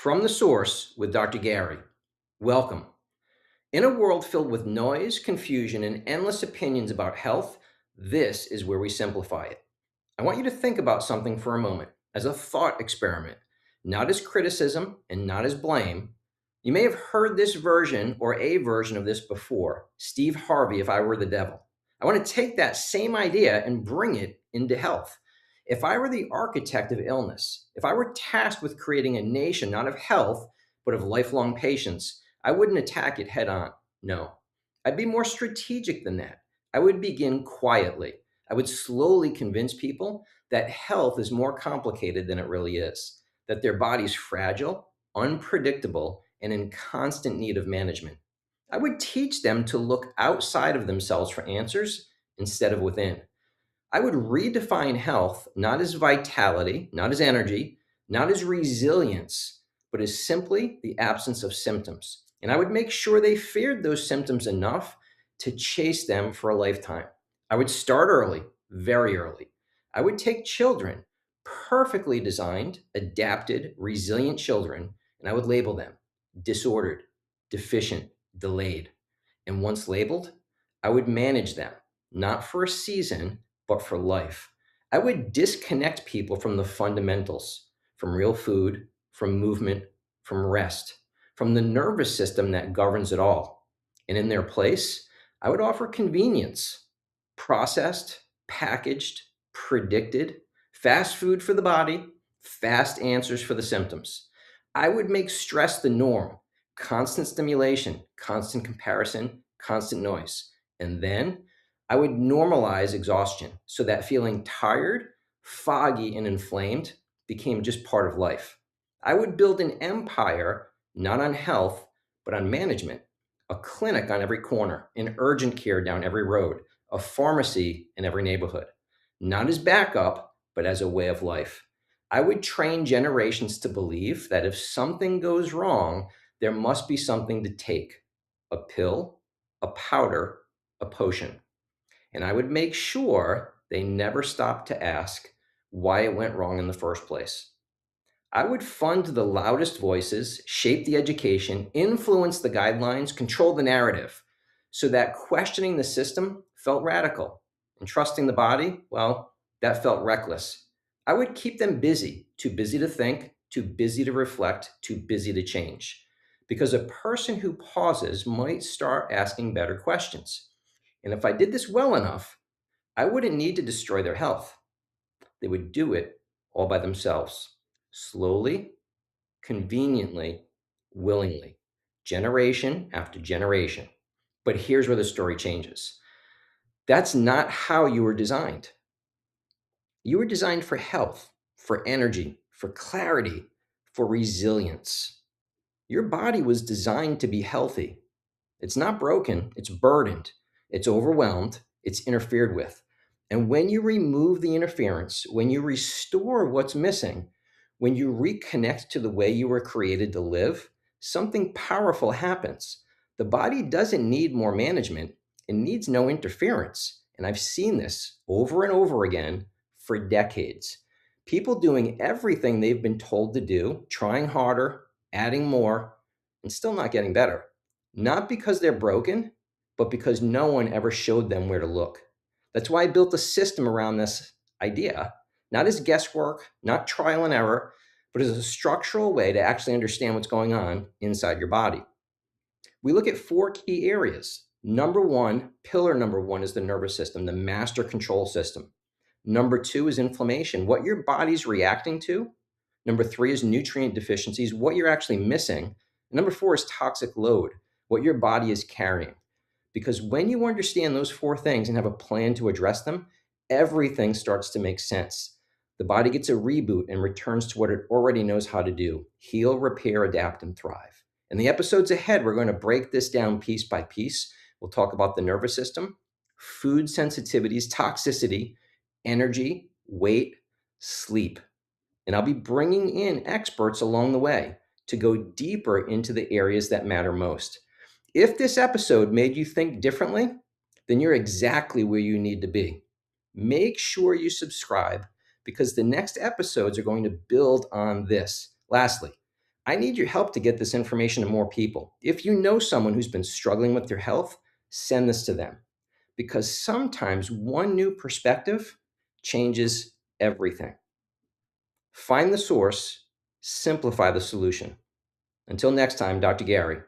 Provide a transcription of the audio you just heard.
From the Source with Dr. Gary. Welcome. In a world filled with noise, confusion, and endless opinions about health, this is where we simplify it. I want you to think about something for a moment as a thought experiment, not as criticism and not as blame. You may have heard this version or a version of this before. Steve Harvey, if I were the devil. I want to take that same idea and bring it into health. If I were the architect of illness, if I were tasked with creating a nation not of health, but of lifelong patience, I wouldn't attack it head on. No, I'd be more strategic than that. I would begin quietly. I would slowly convince people that health is more complicated than it really is, that their body's fragile, unpredictable, and in constant need of management. I would teach them to look outside of themselves for answers instead of within. I would redefine health not as vitality, not as energy, not as resilience, but as simply the absence of symptoms. And I would make sure they feared those symptoms enough to chase them for a lifetime. I would start early, very early. I would take children, perfectly designed, adapted, resilient children, and I would label them disordered, deficient, delayed. And once labeled, I would manage them, not for a season, but for life. I would disconnect people from the fundamentals, from real food, from movement, from rest, from the nervous system that governs it all. And in their place, I would offer convenience, processed, packaged, predicted, fast food for the body, fast answers for the symptoms. I would make stress the norm, constant stimulation, constant comparison, constant noise. And then I would normalize exhaustion so that feeling tired, foggy, and inflamed became just part of life. I would build an empire not on health, but on management, a clinic on every corner, an urgent care down every road, a pharmacy in every neighborhood, not as backup, but as a way of life. I would train generations to believe that if something goes wrong, there must be something to take, a pill, a powder, a potion. And I would make sure they never stopped to ask why it went wrong in the first place. I would fund the loudest voices, shape the education, influence the guidelines, control the narrative, so that questioning the system felt radical and trusting the body, well, that felt reckless. I would keep them busy, too busy to think, too busy to reflect, too busy to change. Because a person who pauses might start asking better questions. And if I did this well enough, I wouldn't need to destroy their health. They would do it all by themselves, slowly, conveniently, willingly, generation after generation. But here's where the story changes. That's not how you were designed. You were designed for health, for energy, for clarity, for resilience. Your body was designed to be healthy. It's not broken, it's burdened, it's overwhelmed, it's interfered with. And when you remove the interference, when you restore what's missing, when you reconnect to the way you were created to live, something powerful happens. The body doesn't need more management, it needs no interference. And I've seen this over and over again for decades. People doing everything they've been told to do, trying harder, adding more, and still not getting better. Not because they're broken, but because no one ever showed them where to look. That's why I built a system around this idea, not as guesswork, not trial and error, but as a structural way to actually understand what's going on inside your body. We look at four key areas. Pillar number one is the nervous system, the master control system. Number two is inflammation, what your body's reacting to. Number three is nutrient deficiencies, what you're actually missing. And number four is toxic load, what your body is carrying. Because when you understand those four things and have a plan to address them, everything starts to make sense. The body gets a reboot and returns to what it already knows how to do: heal, repair, adapt, and thrive. In the episodes ahead, we're going to break this down piece by piece. We'll talk about the nervous system, food sensitivities, toxicity, energy, weight, sleep. And I'll be bringing in experts along the way to go deeper into the areas that matter most. If this episode made you think differently, then you're exactly where you need to be. Make sure you subscribe because the next episodes are going to build on this. Lastly, I need your help to get this information to more people. If you know someone who's been struggling with their health, send this to them because sometimes one new perspective changes everything. Find the source, simplify the solution. Until next time, Dr. Gary.